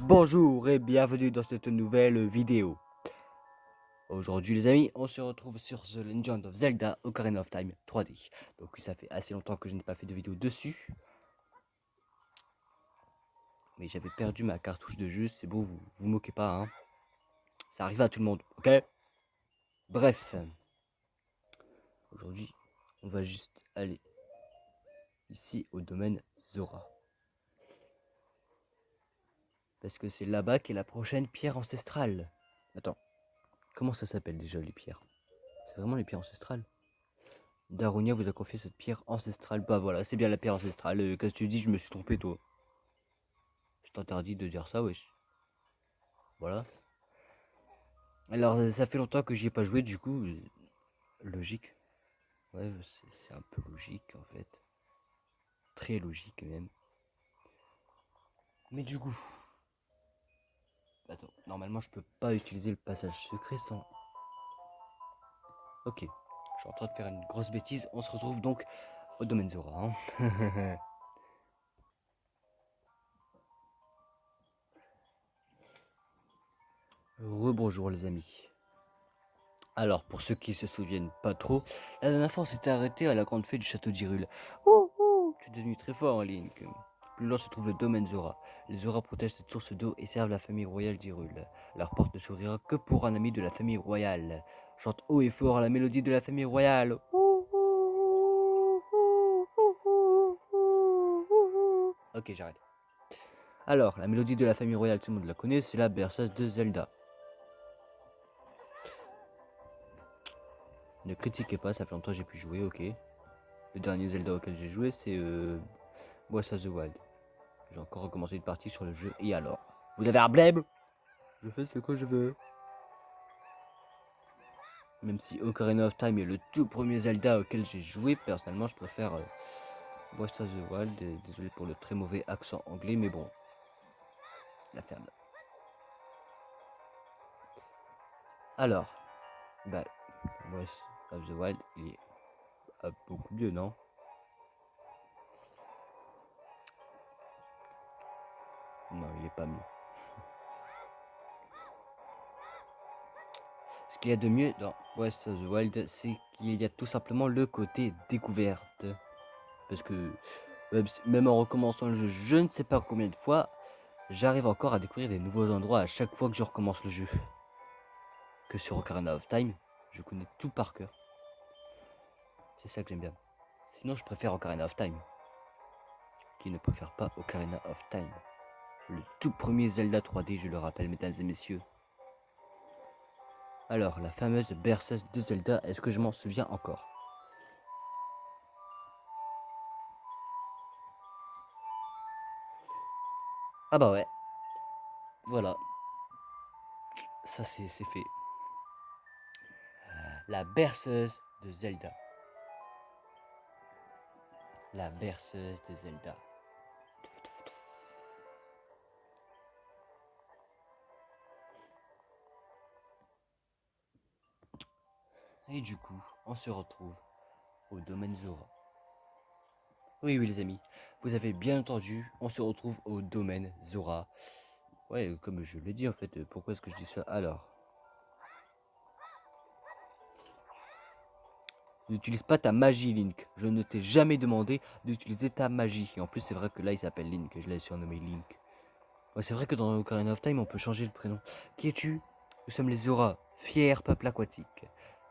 Bonjour et bienvenue dans cette nouvelle vidéo. Aujourd'hui les amis, on se retrouve sur The Legend of Zelda Ocarina of Time 3D. Donc oui, ça fait assez longtemps que je n'ai pas fait de vidéo dessus. Mais j'avais perdu ma cartouche de jeu, c'est bon, vous moquez pas, hein. Ça arrive à tout le monde, ok? Bref. Aujourd'hui, on va juste aller ici au domaine Zora. Parce que c'est là-bas qu'est la prochaine pierre ancestrale. Attends, comment ça s'appelle déjà les pierres? C'est vraiment les pierres ancestrales? Darunia vous a confié cette pierre ancestrale. Bah voilà, c'est bien la pierre ancestrale. Qu'est-ce que tu dis? Je me suis trompé, toi. Je t'interdis de dire ça, wesh. Voilà. Alors, ça fait longtemps que j'y ai pas joué, du coup, logique. Ouais, c'est un peu logique, en fait. Très logique, même. Mais du coup... Attends, normalement, je peux pas utiliser le passage secret sans... Ok. Je suis en train de faire une grosse bêtise. On se retrouve donc au domaine Zora, hein. Rebonjour, les amis. Alors, pour ceux qui se souviennent pas trop, la dernière fois on s'était arrêté à la grande fête du château d'Hyrule. Oh, oh, tu es devenu très fort, Link. Plus loin se trouve le domaine Zora. Les Zora protègent cette source d'eau et servent la famille royale d'Hyrule. Leur porte ne s'ouvrira que pour un ami de la famille royale. Chante haut et fort la mélodie de la famille royale. Ok, j'arrête. Alors, la mélodie de la famille royale, tout le monde la connaît, c'est la berceuse de Zelda. Ne critiquez pas, ça fait longtemps que j'ai pu jouer, ok. Le dernier Zelda auquel j'ai joué, c'est Breath of the Wild. J'ai encore recommencé une partie sur le jeu, et alors? Vous avez un blême? Je fais ce que je veux. Même si Ocarina of Time est le tout premier Zelda auquel j'ai joué, personnellement je préfère Breath of the Wild. Désolé pour le très mauvais accent anglais, mais bon. La ferme. Alors, bah, Breath of the Wild, il est beaucoup mieux, non? Non, il est pas mieux. Ce qu'il y a de mieux dans Breath of the Wild, c'est qu'il y a tout simplement le côté découverte. Parce que même en recommençant le jeu, je ne sais pas combien de fois, j'arrive encore à découvrir des nouveaux endroits à chaque fois que je recommence le jeu. Que sur Ocarina of Time, je connais tout par cœur. C'est ça que j'aime bien. Sinon, je préfère Ocarina of Time. Qui ne préfère pas Ocarina of Time? Le tout premier Zelda 3D, je le rappelle, mesdames et messieurs. Alors, la fameuse berceuse de Zelda, est-ce que je m'en souviens encore? Ah bah ouais. Voilà. Ça, c'est fait. La berceuse de Zelda. La berceuse de Zelda. Et du coup, on se retrouve au domaine Zora. Oui, oui les amis, vous avez bien entendu, on se retrouve au domaine Zora. Ouais, comme je l'ai dit en fait, pourquoi est-ce que je dis ça alors? N'utilise pas ta magie, Link. Je ne t'ai jamais demandé d'utiliser ta magie. Et en plus, c'est vrai que là, il s'appelle Link. Je l'ai surnommé Link. Ouais, c'est vrai que dans Ocarina of Time, on peut changer le prénom. Qui es-tu? Nous sommes les Zora, fier peuple aquatique.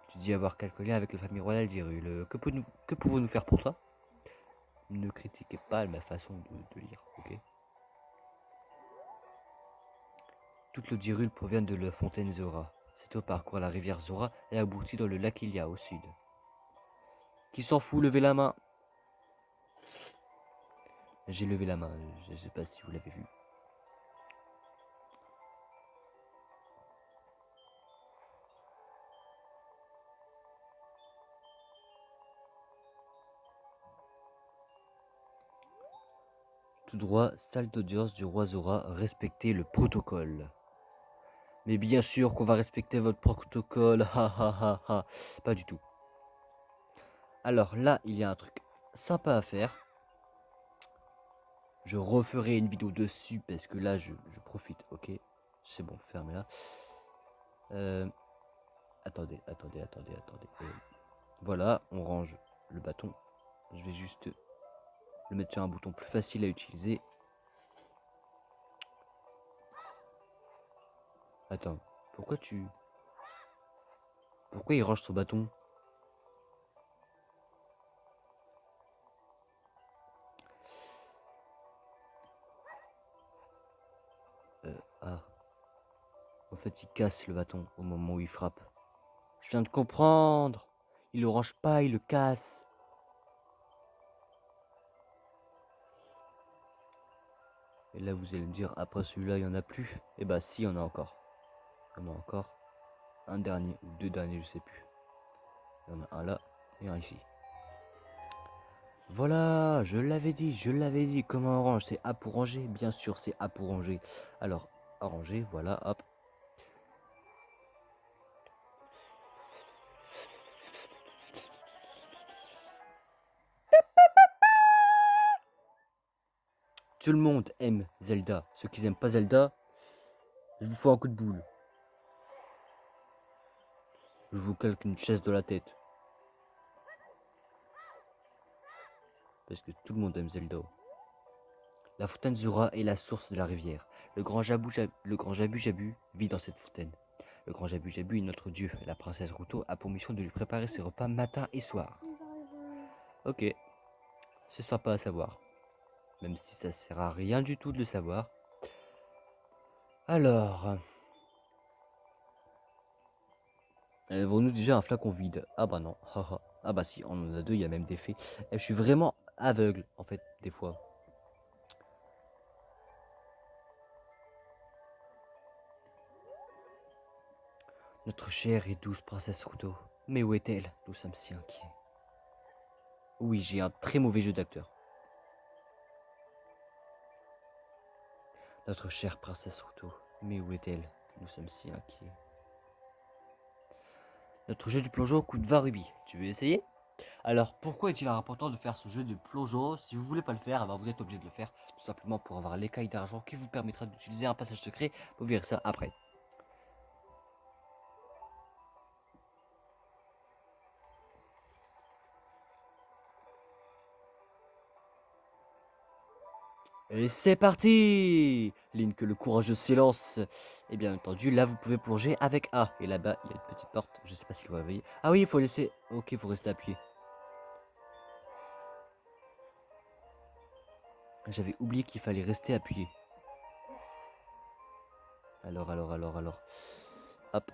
Tu dis avoir quelque lien avec la famille royale d'Hyrule. Que pouvons-nous faire pour toi? Ne critiquez pas ma façon de lire, ok? Toute l'eau d'Hyrule provient de la fontaine Zora. Cette eau parcourt la rivière Zora et aboutit dans le lac Ilia au sud. Qui s'en fout, levez la main. J'ai levé la main, je ne sais pas si vous l'avez vu. Tout droit, salle d'audience du roi Zora, respectez le protocole. Mais bien sûr qu'on va respecter votre protocole, ha ha ha ha. Pas du tout. Alors là, il y a un truc sympa à faire. Je referai une vidéo dessus parce que là, je profite. Ok, c'est bon, fermez-la. Attendez. Voilà, on range le bâton. Je vais juste le mettre sur un bouton plus facile à utiliser. Attends, pourquoi il range son bâton? Ah, en fait, il casse le bâton au moment où il frappe. Je viens de comprendre. Il le range pas, il le casse. Et là, vous allez me dire, après celui-là, il n'y en a plus. Eh bah, si, il y en a encore. Il y en a encore un dernier ou deux derniers, je sais plus. Il y en a un là et un ici. Voilà, je l'avais dit. Comment on range? C'est A pour ranger, bien sûr, c'est A pour ranger. Alors, à ranger, voilà, hop. Tout le monde aime Zelda. Ceux qui n'aiment pas Zelda, je vous fais un coup de boule. Je vous calque une chaise de la tête. Parce que tout le monde aime Zelda. La fontaine Zura est la source de la rivière. Le grand Jabu Jabu vit dans cette fontaine. Le grand Jabu Jabu est notre dieu. La princesse Ruto a pour mission de lui préparer ses repas matin et soir. Ok, c'est sympa à savoir. Même si ça sert à rien du tout de le savoir. Alors, avons-nous déjà un flacon vide? Ah bah non, ah bah si, on en a deux, il y a même des faits. Et je suis vraiment aveugle, en fait, des fois. Notre chère et douce princesse Ruto. Mais où est-elle? Nous sommes si inquiets. Oui, j'ai un très mauvais jeu d'acteur. Notre chère princesse Ruto. Mais où est-elle? Nous sommes si inquiets. Notre jeu du plongeon coûte 20 rubis. Tu veux essayer? Alors, pourquoi est-il important de faire ce jeu de plongeon? Si vous voulez pas le faire, alors vous êtes obligé de le faire. Tout simplement pour avoir l'écaille d'argent qui vous permettra d'utiliser un passage secret. Vous verrez ça après. Et c'est parti! Link, le courageux s'élance. Et bien entendu, là vous pouvez plonger avec A. Et là-bas, il y a une petite porte. Je sais pas si vous voyez. Ah oui, il faut laisser. Ok, il faut rester appuyé. J'avais oublié qu'il fallait rester appuyé. Alors. Hop.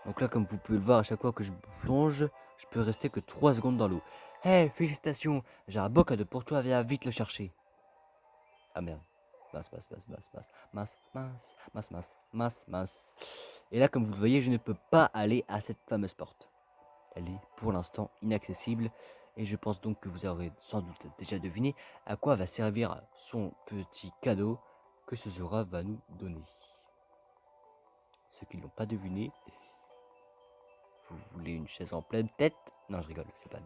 Donc là, comme vous pouvez le voir, à chaque fois que je plonge, je peux rester que 3 secondes dans l'eau. Hey, félicitations! J'ai un beau cadeau pour toi, viens vite le chercher. Ah merde. Mince. Et là, comme vous le voyez, je ne peux pas aller à cette fameuse porte. Elle est pour l'instant inaccessible. Et je pense donc que vous aurez sans doute déjà deviné à quoi va servir son petit cadeau que ce Zora va nous donner. Ceux qui ne l'ont pas deviné, vous voulez une chaise en pleine tête? Non, je rigole, c'est pas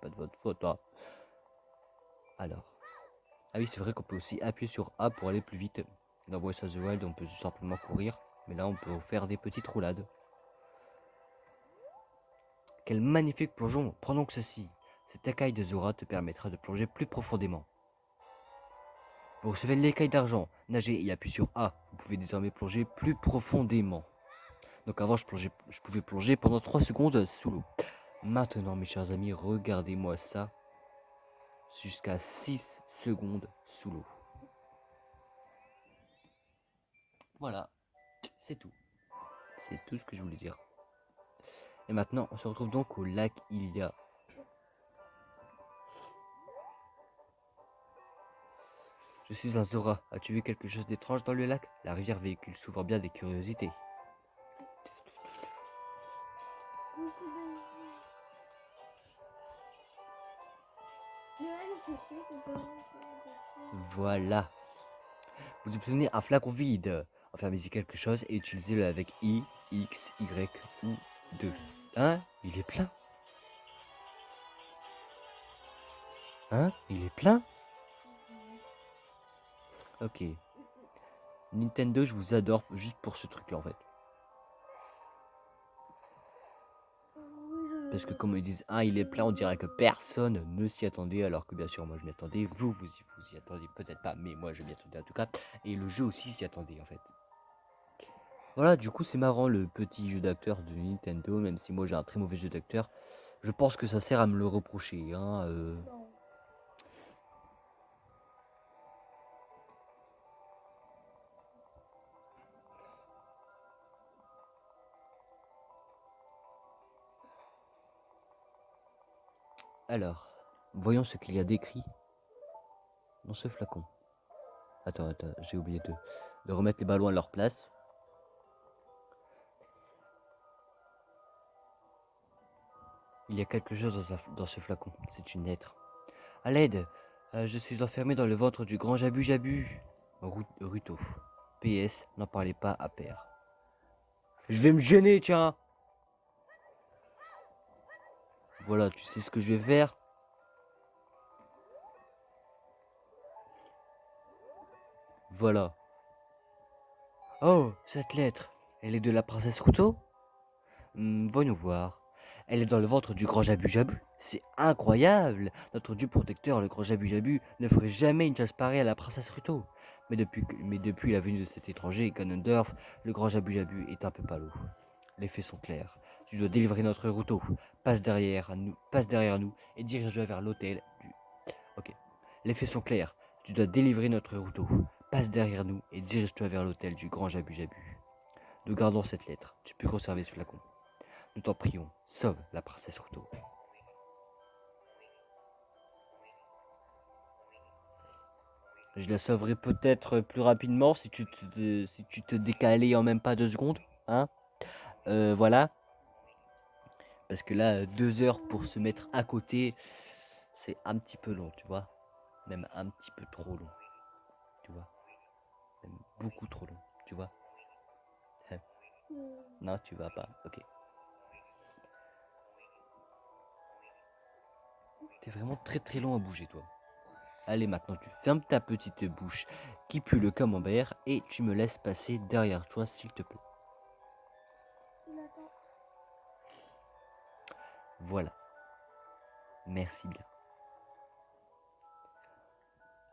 de votre faute. Hein. Alors. Ah oui, c'est vrai qu'on peut aussi appuyer sur A pour aller plus vite. Dans Breath of the Wild, on peut tout simplement courir. Mais là, on peut faire des petites roulades. Quel magnifique plongeon! Prends donc ceci. Cette écaille de Zora te permettra de plonger plus profondément. Vous recevez l'écaille d'argent. Nagez et appuyez sur A. Vous pouvez désormais plonger plus profondément. Donc avant, je pouvais plonger pendant 3 secondes sous l'eau. Maintenant, mes chers amis, regardez-moi ça. Jusqu'à 6 secondes sous l'eau. Voilà, c'est tout. C'est tout ce que je voulais dire. Et maintenant, on se retrouve donc au lac Ilia. Je suis un Zora. As-tu vu quelque chose d'étrange dans le lac? La rivière véhicule souvent bien des curiosités. Voilà. Vous obtenez un flacon vide. Enfermez-y quelque chose et utilisez-le avec I, X, Y ou 2. Hein? Il est plein. Hein? Il est plein? Ok. Nintendo, je vous adore juste pour ce truc-là en fait. Parce que comme ils disent, il est plein, on dirait que personne ne s'y attendait, alors que bien sûr moi je m'y attendais, vous y attendez peut-être pas, mais moi je m'y attendais en tout cas, et le jeu aussi s'y attendait en fait. Voilà, du coup c'est marrant le petit jeu d'acteur de Nintendo, même si moi j'ai un très mauvais jeu d'acteur, je pense que ça sert à me le reprocher, hein. Alors, voyons ce qu'il y a décrit dans ce flacon. Attends, j'ai oublié de remettre les ballons à leur place. Il y a quelque chose dans ce flacon, c'est une lettre. À l'aide, je suis enfermé dans le ventre du grand Jabu Jabu. Ruto. PS, n'en parlez pas à père. Je vais me gêner, tiens. Voilà, tu sais ce que je vais faire. Voilà. Oh, cette lettre. Elle est de la princesse Ruto? Voyons voir. Elle est dans le ventre du grand Jabu Jabu. C'est incroyable. Notre dieu protecteur, le grand Jabu Jabu, ne ferait jamais une chasse pareille à la princesse Ruto. Mais depuis la venue de cet étranger, Ganondorf, le grand Jabu Jabu est un peu palo. Les faits sont clairs. Tu dois délivrer notre Ruto. Passe derrière nous et dirige-toi vers l'hôtel du... Ok. Les faits sont clairs. Tu dois délivrer notre Ruto. Passe derrière nous et dirige-toi vers l'hôtel du grand Jabu Jabu. Nous gardons cette lettre. Tu peux conserver ce flacon. Nous t'en prions, sauve la princesse Ruto. Je la sauverai peut-être plus rapidement si tu te décalais en même pas 2 secondes. Hein, voilà. Parce que là, 2 heures pour se mettre à côté, c'est un petit peu long, tu vois. Même un petit peu trop long, tu vois. Même beaucoup trop long, tu vois. Non, tu vas pas, ok. T'es vraiment très très long à bouger, toi. Allez, maintenant tu fermes ta petite bouche qui pue le camembert et tu me laisses passer derrière toi, s'il te plaît. Voilà. Merci bien.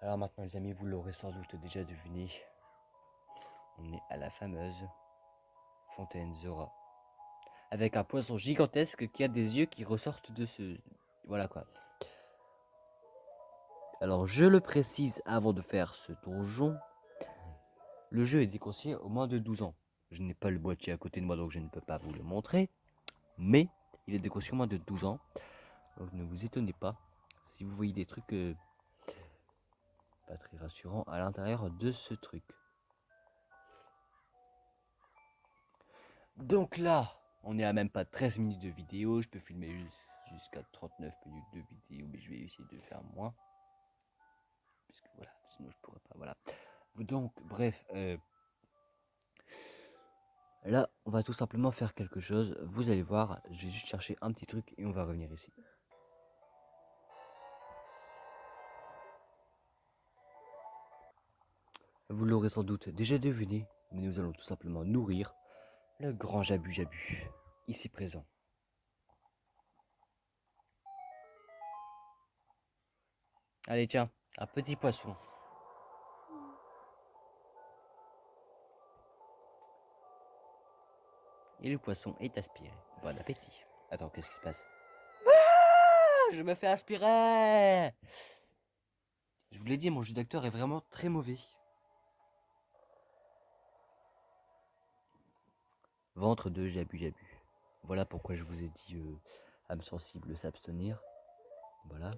Alors maintenant les amis, vous l'aurez sans doute déjà deviné, on est à la fameuse fontaine Zora. Avec un poisson gigantesque qui a des yeux qui ressortent de ce... Voilà quoi. Alors je le précise avant de faire ce donjon, le jeu est déconseillé au moins de 12 ans. Je n'ai pas le boîtier à côté de moi donc je ne peux pas vous le montrer, mais il est déconseillé au moins de 12 ans. Donc ne vous étonnez pas si vous voyez des trucs pas très rassurants à l'intérieur de ce truc. Donc là, on est à même pas 13 minutes de vidéo. Je peux filmer jusqu'à 39 minutes de vidéo, mais je vais essayer de faire moins. Parce que voilà, sinon je pourrais pas. Voilà. Donc, bref, là, on va tout simplement faire quelque chose. Vous allez voir, je vais juste chercher un petit truc et on va revenir ici. Vous l'aurez sans doute déjà deviné, mais nous allons tout simplement nourrir le grand Jabu Jabu, ici présent. Allez, tiens, un petit poisson. Et le poisson est aspiré. Bon appétit. Attends, qu'est-ce qui se passe? Je me fais aspirer! Je vous l'ai dit, mon jeu d'acteur est vraiment très mauvais. Ventre de Jabu Jabu. Voilà pourquoi je vous ai dit âme sensible s'abstenir. Voilà.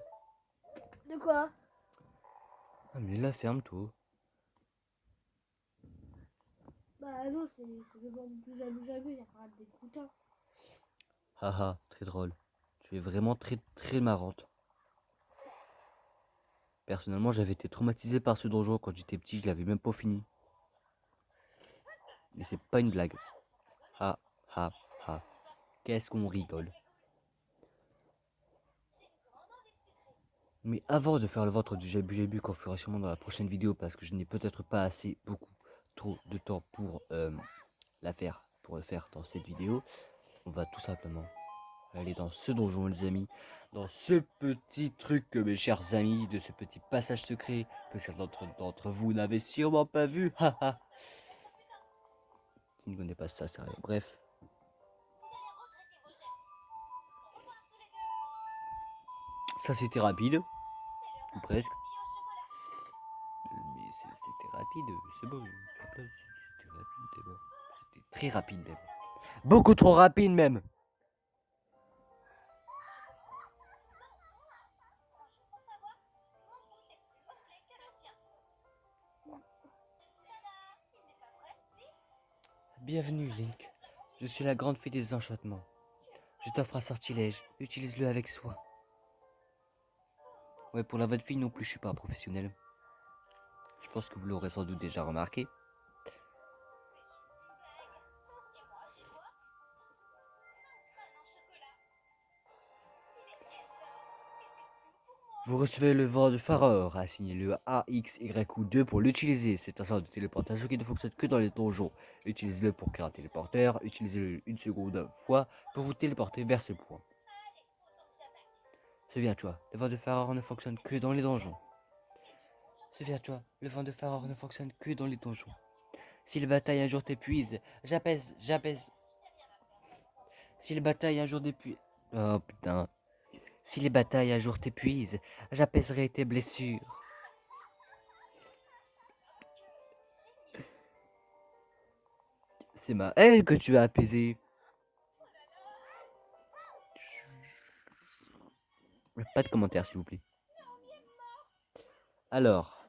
De quoi? Ah mais la ferme toi. Bah non, c'est le ventre du Jabu Jabu, il y a pas des croutons. Haha, très drôle. Tu es vraiment très très marrante. Personnellement, j'avais été traumatisé par ce donjon quand j'étais petit, je l'avais même pas fini. Mais c'est pas une blague. Ha ha ha. Qu'est-ce qu'on rigole. Mais avant de faire le ventre du Jébu qu'on fera sûrement dans la prochaine vidéo, parce que je n'ai peut-être pas assez, trop de temps pour pour le faire dans cette vidéo, on va tout simplement aller dans ce donjon, les amis, dans ce petit truc, mes chers amis, de ce petit passage secret que certains d'entre vous n'avaient sûrement pas vu. Haha. Si vous ne connaissez pas ça, sérieux. Bref. Ça c'était rapide, ou presque. Mais c'était rapide, c'est bon. C'était rapide, c'est bon. C'était très rapide même. Beaucoup trop rapide même. Bienvenue, Link. Je suis la grande fée des enchantements. Je t'offre un sortilège. Utilise-le avec soin. Ouais, pour la votre fille non plus, je suis pas un professionnel. Je pense que vous l'aurez sans doute déjà remarqué. Vous recevez le vent de Faror. Assignez le A, X, Y ou 2 pour l'utiliser. C'est un sort de téléportation qui ne fonctionne que dans les donjons. Utilisez-le pour créer un téléporteur. Utilisez-le une seconde fois pour vous téléporter vers ce point. Souviens-toi, le vent de Faror ne fonctionne que dans les donjons. Souviens-toi, le vent de Faror ne fonctionne que dans les donjons. Si les batailles un jour t'épuisent, j'apaise. Si les batailles un jour t'épuisent. Oh putain. Si les batailles un jour t'épuisent, j'apaiserai tes blessures. C'est ma haine que tu as apaisée. Pas de commentaires, s'il vous plaît. Alors.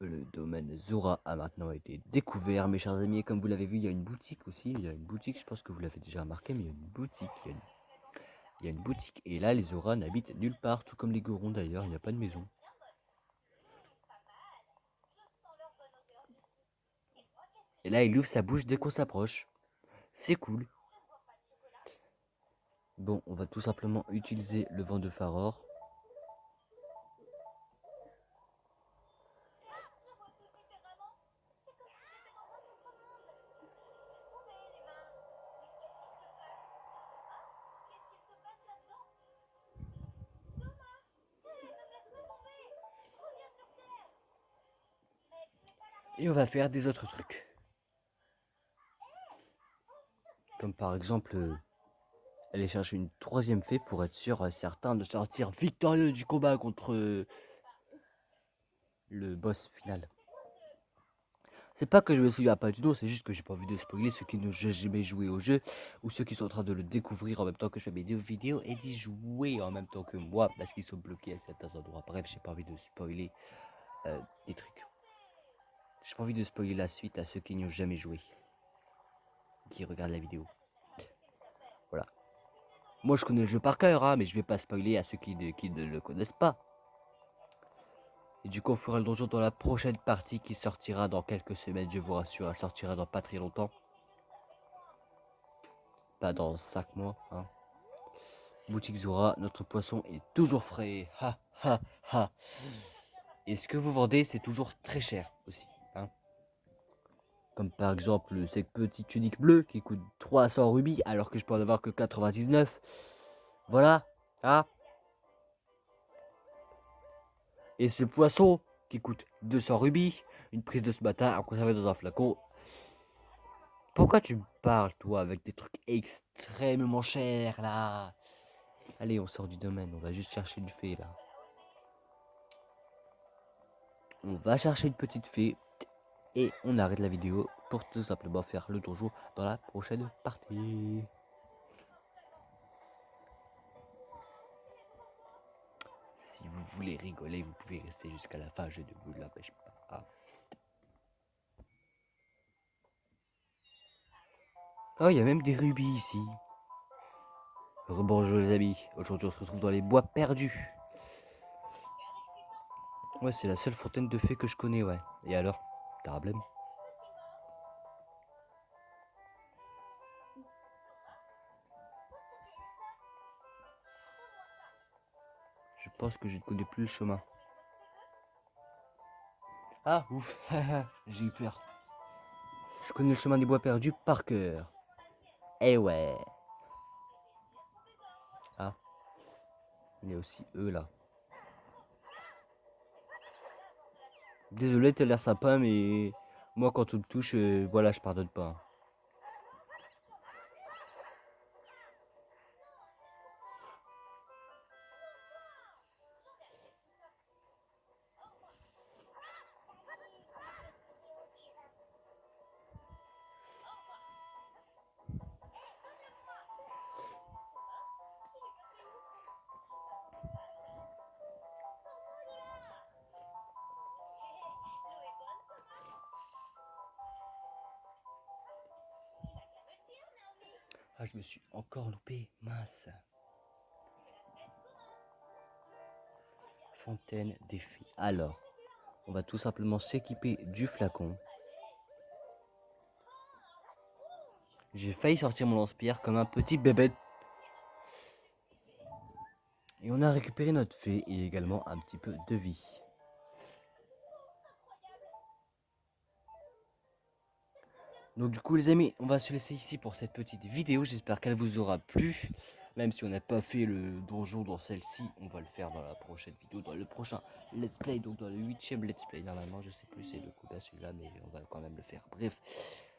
Le domaine Zora a maintenant été découvert, mes chers amis. Et comme vous l'avez vu, il y a une boutique aussi. Il y a une boutique, je pense que vous l'avez déjà remarqué, mais il y a une boutique. Il y a une boutique. Et là, les Zora n'habitent nulle part, tout comme les Gorons d'ailleurs. Il n'y a pas de maison. Et là, il ouvre sa bouche dès qu'on s'approche. C'est cool. Bon, on va tout simplement utiliser le vent de Faror. Et on va faire des autres trucs. Comme par exemple, aller chercher une troisième fée pour être sûr certain de sortir victorieux du combat contre le boss final. C'est pas que je me souviens pas du tout, c'est juste que j'ai pas envie de spoiler ceux qui n'ont jamais joué au jeu ou ceux qui sont en train de le découvrir en même temps que je fais mes vidéos et d'y jouer en même temps que moi parce qu'ils sont bloqués à certains endroits. Bref, j'ai pas envie de spoiler des trucs. J'ai pas envie de spoiler la suite à ceux qui n'y ont jamais joué, qui regardent la vidéo. Voilà. Moi je connais le jeu par cœur, hein, mais je vais pas spoiler à ceux qui ne le connaissent pas. Et du coup on fera le donjon dans la prochaine partie qui sortira dans quelques semaines, je vous rassure, elle sortira dans pas très longtemps. Pas dans 5 mois, hein. Boutique Zora, notre poisson est toujours frais. Ha ha ha. Et ce que vous vendez, c'est toujours très cher aussi, hein. Comme par exemple cette petite tunique bleue qui coûte 300 rubis alors que je peux en avoir que 99. Voilà, hein. Et ce poisson qui coûte 200 rubis, une prise de ce matin à conserver dans un flacon. Pourquoi tu me parles, toi, avec des trucs extrêmement chers, là? Allez, on sort du domaine, on va juste chercher une fée, là. On va chercher une petite fée et on arrête la vidéo pour tout simplement faire le donjon dans la prochaine partie. Si vous voulez rigoler, vous pouvez rester jusqu'à la fin, je ne vous l'empêche pas. Oh, il y a même des rubis ici. Bonjour les amis, aujourd'hui on se retrouve dans les bois perdus. Ouais, c'est la seule fontaine de fées que je connais, ouais. Et alors, t'as un problème? pense que je ne connais plus le chemin. Ah, ouf, j'ai eu peur. Je connais le chemin des bois perdus par cœur. Eh ouais. Ah, il y a aussi eux là. Désolé, t'as l'air sympa, mais moi quand on me touche, voilà, je pardonne pas. Ah, je me suis encore loupé, mince. Fontaine défi. Alors, on va tout simplement s'équiper du flacon. J'ai failli sortir mon lance-pierre comme un petit bébé. Et on a récupéré notre fée et également un petit peu de vie. Donc du coup les amis, on va se laisser ici pour cette petite vidéo. J'espère qu'elle vous aura plu. Même si on n'a pas fait le donjon dans celle-ci, on va le faire dans la prochaine vidéo, dans le prochain let's play, donc dans le 8ème let's play. Normalement je sais plus c'est le coup celui-là, mais on va quand même le faire. Bref,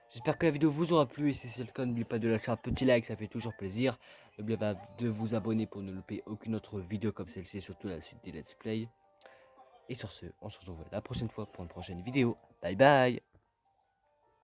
j'espère que la vidéo vous aura plu. Et si c'est le cas, n'oubliez pas de lâcher un petit like, ça fait toujours plaisir. N'oubliez pas de vous abonner pour ne louper aucune autre vidéo comme celle-ci, et surtout la suite des let's play. Et sur ce, on se retrouve la prochaine fois pour une prochaine vidéo. Bye bye.